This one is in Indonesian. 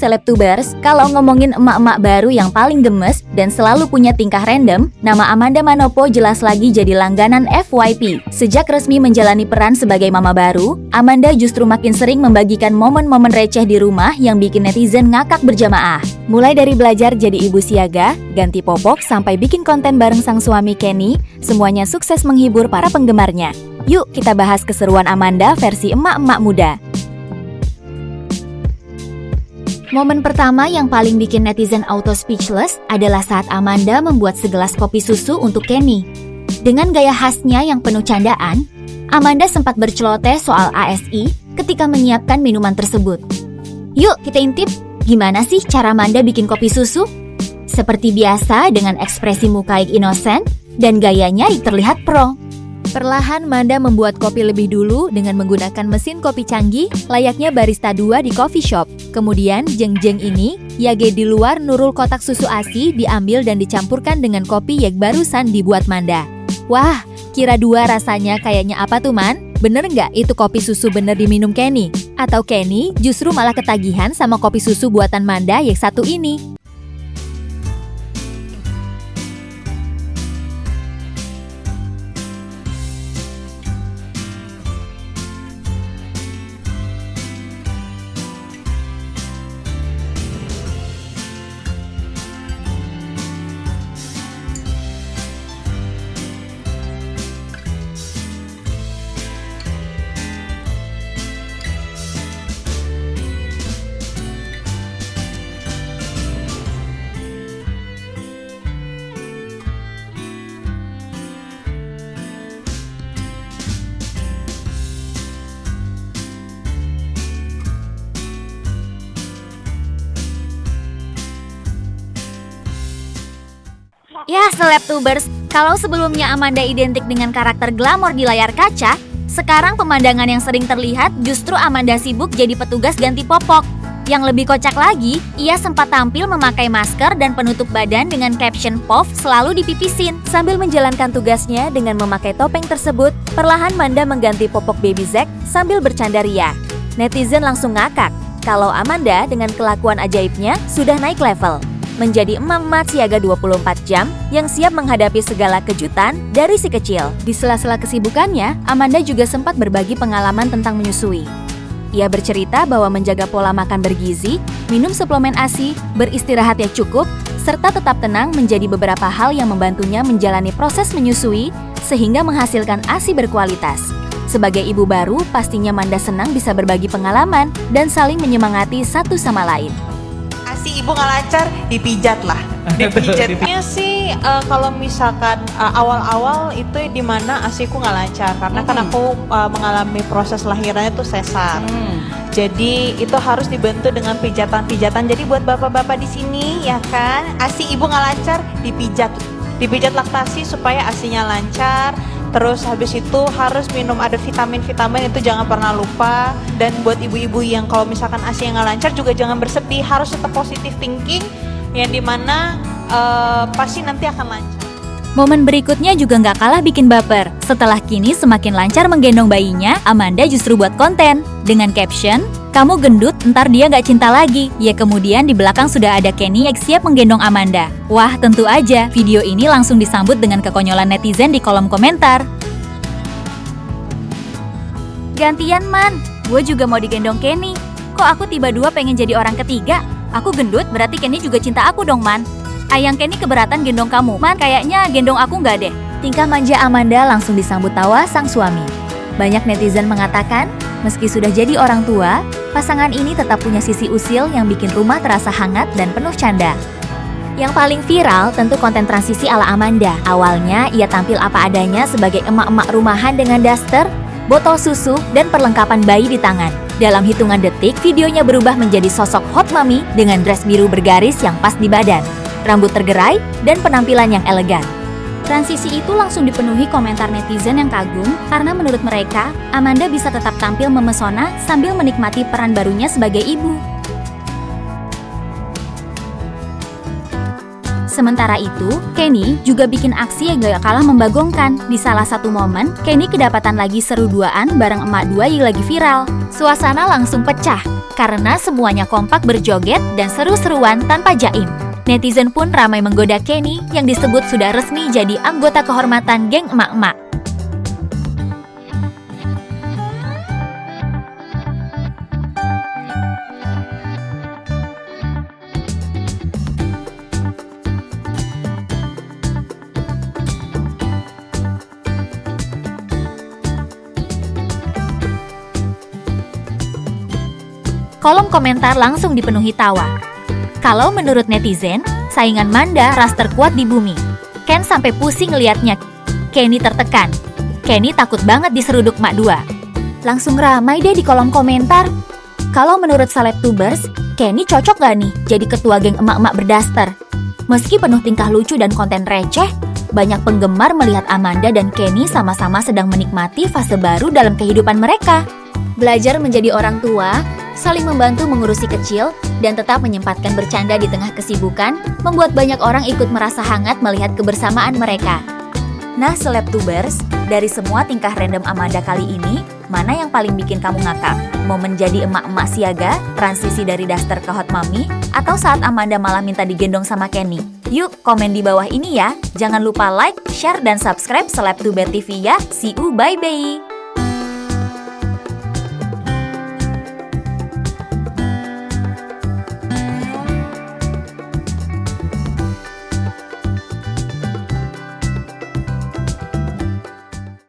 Selebtubers, kalau ngomongin emak-emak baru yang paling gemes dan selalu punya tingkah random, nama Amanda Manopo jelas lagi jadi langganan FYP. Sejak resmi menjalani peran sebagai mama baru, Amanda justru makin sering membagikan momen-momen receh di rumah yang bikin netizen ngakak berjamaah. Mulai dari belajar jadi ibu siaga, ganti popok, sampai bikin konten bareng sang suami Kenny, semuanya sukses menghibur para penggemarnya. Yuk kita bahas keseruan Amanda versi emak-emak muda. Momen pertama yang paling bikin netizen auto speechless adalah saat Amanda membuat segelas kopi susu untuk Kenny. Dengan gaya khasnya yang penuh candaan, Amanda sempat berceloteh soal ASI ketika menyiapkan minuman tersebut. Yuk kita intip, gimana sih cara Amanda bikin kopi susu? Seperti biasa dengan ekspresi muka yang innocent dan gayanya terlihat pro. Perlahan Amanda membuat kopi lebih dulu dengan menggunakan mesin kopi canggih layaknya barista 2 di coffee shop. Kemudian jeng-jeng ini, yage di luar nurul kotak susu ASI diambil dan dicampurkan dengan kopi yang barusan dibuat Amanda. Wah, kira dua rasanya kayaknya apa tuh Man? Bener nggak itu kopi susu bener diminum Kenny? Atau Kenny justru malah ketagihan sama kopi susu buatan Amanda yang satu ini? Ya, Selebtubers, kalau sebelumnya Amanda identik dengan karakter glamor di layar kaca, sekarang pemandangan yang sering terlihat justru Amanda sibuk jadi petugas ganti popok. Yang lebih kocak lagi, ia sempat tampil memakai masker dan penutup badan dengan caption "POV selalu dipipisin". Sambil menjalankan tugasnya dengan memakai topeng tersebut, perlahan Amanda mengganti popok baby Zack sambil bercanda ria. Netizen langsung ngakak kalau Amanda dengan kelakuan ajaibnya sudah naik level menjadi emak-emak siaga 24 jam yang siap menghadapi segala kejutan dari si kecil. Di sela-sela kesibukannya, Amanda juga sempat berbagi pengalaman tentang menyusui. Ia bercerita bahwa menjaga pola makan bergizi, minum suplemen ASI, beristirahat yang cukup, serta tetap tenang menjadi beberapa hal yang membantunya menjalani proses menyusui sehingga menghasilkan ASI berkualitas. Sebagai ibu baru, pastinya Amanda senang bisa berbagi pengalaman dan saling menyemangati satu sama lain. ASI ibu nggak lancar, dipijat lah. Dipijatnya sih kalau misalkan awal-awal itu dimana ASIku nggak lancar karena kan aku mengalami proses lahirannya tuh sesar. Jadi itu harus dibantu dengan pijatan-pijatan. Jadi buat bapak-bapak di sini ya kan, ASI ibu nggak lancar, dipijat laktasi supaya ASInya lancar. Terus habis itu harus minum ada vitamin-vitamin, itu jangan pernah lupa. Dan buat ibu-ibu yang kalau misalkan ASI yang nggak lancar juga jangan bersedih, harus tetap positive thinking yang dimana pasti nanti akan lancar. Momen berikutnya juga nggak kalah bikin baper. Setelah kini semakin lancar menggendong bayinya, Amanda justru buat konten dengan caption, "Kamu gendut, ntar dia nggak cinta lagi." Ya kemudian di belakang sudah ada Kenny yang siap menggendong Amanda. Wah tentu aja, video ini langsung disambut dengan kekonyolan netizen di kolom komentar. Gantian Man, gue juga mau digendong Kenny. Kok aku tiba-tiba pengen jadi orang ketiga? Aku gendut, berarti Kenny juga cinta aku dong Man. Ayang Kenny keberatan gendong kamu, Man kayaknya gendong aku nggak deh. Tingkah manja Amanda langsung disambut tawa sang suami. Banyak netizen mengatakan, meski sudah jadi orang tua, pasangan ini tetap punya sisi usil yang bikin rumah terasa hangat dan penuh canda. Yang paling viral tentu konten transisi ala Amanda. Awalnya ia tampil apa adanya sebagai emak-emak rumahan dengan daster, botol susu, dan perlengkapan bayi di tangan. Dalam hitungan detik, videonya berubah menjadi sosok hot mommy dengan dress biru bergaris yang pas di badan, rambut tergerai, dan penampilan yang elegan. Transisi itu langsung dipenuhi komentar netizen yang kagum karena menurut mereka, Amanda bisa tetap tampil memesona sambil menikmati peran barunya sebagai ibu. Sementara itu, Kenny juga bikin aksi yang gak kalah membagongkan. Di salah satu momen, Kenny kedapatan lagi seru duaan bareng emak dua yang lagi viral. Suasana langsung pecah, karena semuanya kompak berjoget dan seru-seruan tanpa jaim. Netizen pun ramai menggoda Kenny yang disebut sudah resmi jadi anggota kehormatan geng emak-emak. Kolom komentar langsung dipenuhi tawa. Kalau menurut netizen, saingan Manda ras terkuat di bumi. Ken sampai pusing ngeliatnya. Kenny tertekan. Kenny takut banget diseruduk mak dua. Langsung ramai deh di kolom komentar. Kalau menurut selebtubers, Kenny cocok gak nih jadi ketua geng emak-emak berdaster? Meski penuh tingkah lucu dan konten receh, banyak penggemar melihat Amanda dan Kenny sama-sama sedang menikmati fase baru dalam kehidupan mereka. Belajar menjadi orang tua, saling membantu mengurusi kecil, dan tetap menyempatkan bercanda di tengah kesibukan, membuat banyak orang ikut merasa hangat melihat kebersamaan mereka. Nah, selebtubers, dari semua tingkah random Amanda kali ini, mana yang paling bikin kamu ngakak? Mau menjadi emak-emak siaga, transisi dari daster ke hot mommy, atau saat Amanda malah minta digendong sama Kenny? Yuk, komen di bawah ini ya. Jangan lupa like, share, dan subscribe Selebtuber TV ya. See you, bye-bye!